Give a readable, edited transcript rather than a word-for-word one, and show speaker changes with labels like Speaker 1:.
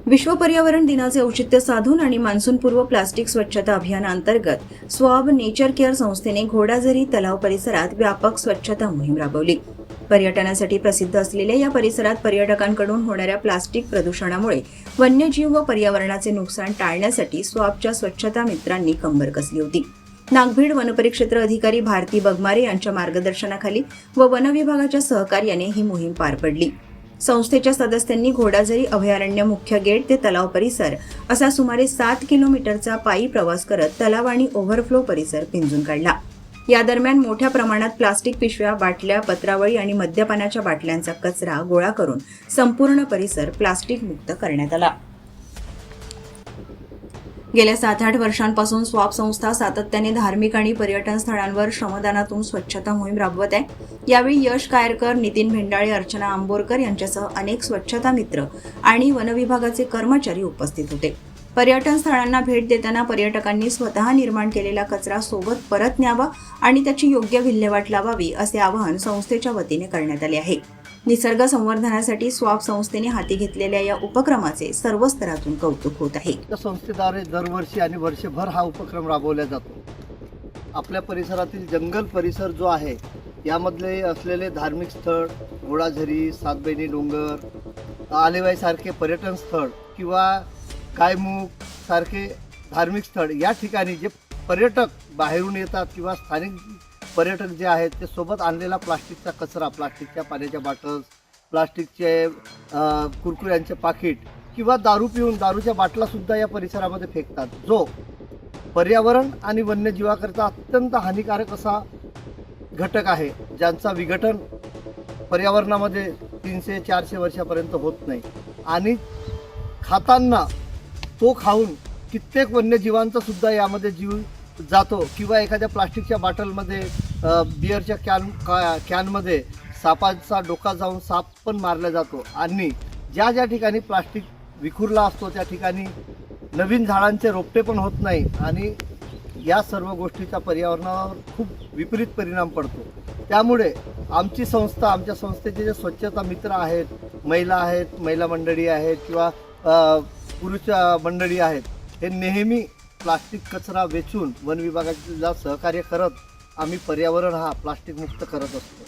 Speaker 1: विश्व पर्यावरण दिनाचे औचित्य साधून आणि मान्सूनपूर्व प्लास्टिक स्वच्छता अभियानाअंतर्गत स्वाब नेचर केअर संस्थेने घोडाझरी तलाव परिसरात व्यापक स्वच्छता मोहीम राबवली। पर्यटनासाठी प्रसिद्ध असलेल्या या परिसरात पर्यटकांकडून होणाऱ्या प्लास्टिक प्रदूषणामुळे वन्यजीव व पर्यावरणाचे नुकसान टाळण्यासाठी स्वाबच्या स्वच्छता मित्रांनी कंबर कसली होती। नागभीड वनपरिक्षेत्र अधिकारी भारती बगमारे यांच्या मार्गदर्शनाखाली व वन विभागाच्या सहकार्याने ही मोहीम पार पडली। संस्थेच्या सदस्यांनी घोडाझरी अभयारण्य मुख्य गेट ते तलाव परिसर असा सुमारे 7 किलोमीटरचा पायी प्रवास करत तलाव आणि ओव्हरफ्लो परिसर पिंजून काढला। या दरम्यान मोठ्या प्रमाणात प्लास्टिक पिशव्या, बाटल्या, पत्रावळी आणि मद्यपानाच्या बाटल्यांचा कचरा गोळा करून संपूर्ण परिसर प्लास्टिक मुक्त करण्यात आला। गेल्या 7-8 वर्षांपासून स्वाब संस्था सातत्याने धार्मिक आणि पर्यटन स्थळांवर श्रमदानातून स्वच्छता मोहीम राबवत आहे। यावेळी यश कायरकर, नितीन भेंडाळे, अर्चना आंबोरकर यांच्यासह अनेक स्वच्छता मित्र आणि वन विभागाचे कर्मचारी उपस्थित होते। पर्यटन स्थळांना भेट देताना पर्यटकांनी स्वतः निर्माण केलेला कचरा सोबत परत न्यावा आणि त्याची योग्य विल्हेवाट लावावी असे आवाहन संस्थेच्या वतीने करण्यात आले आहे। निसर्ग संवर्धनासाठी स्वाब संस्थेने हाती घेतलेल्या या उपक्रमाचे सर्व स्तरातून कौतुक होत आहे।
Speaker 2: संस्थेद्वारे दरवर्षी आणि वर्षभर हा उपक्रम राबवला जातो। आपल्या परिसरातील जंगल परिसर जो आहे यामधले असलेले धार्मिक स्थळ, घोडाझरी, सातबहिणी डोंगर, आलेबाई सारखे पर्यटन स्थळ किंवा कायमुख सारखे धार्मिक स्थळ या ठिकाणी जे पर्यटक बाहेरून येतात किंवा स्थानिक पर्यटक जे आहेत ते सोबत आणलेला प्लास्टिकचा कचरा, प्लास्टिकच्या पाण्याच्या बॉटल्स, प्लास्टिकचे कुरकुऱ्यांचे पाकिट किंवा दारू पिऊन दारूच्या बाटलासुद्धा या परिसरामध्ये फेकतात, जो पर्यावरण आणि वन्यजीवाकरता अत्यंत हानिकारक असा घटक आहे, ज्यांचा विघटन पर्यावरणामध्ये 300-400 वर्षापर्यंत होत नाही आणि खाताना तो खाऊन कित्येक वन्यजीवांचा सुद्धा यामध्ये जीव जातो किंवा एखाद्या प्लास्टिकच्या बॉटलमध्ये बिअरच्या कॅनमध्ये सापाचा डोका जाऊन साप पण मारला जातो आणि ज्या ज्या ठिकाणी प्लास्टिक विखुरला असतो त्या ठिकाणी नवीन झाडांचे रोपटे पण होत नाही आणि या सर्व गोष्टीचा पर्यावरणावर खूप विपरीत परिणाम पडतो। त्यामुळे आमची संस्था, आमच्या संस्थेचे जे स्वच्छता मित्र आहेत, महिला मंडळी आहेत किंवा पुरुष मंडळी आहेत, हे नेहमी प्लास्टिक कचरा वेचून वन विभागाला सहकार्य करत आम्ही पर्यावरण हा प्लास्टिक मुक्त करत असतो।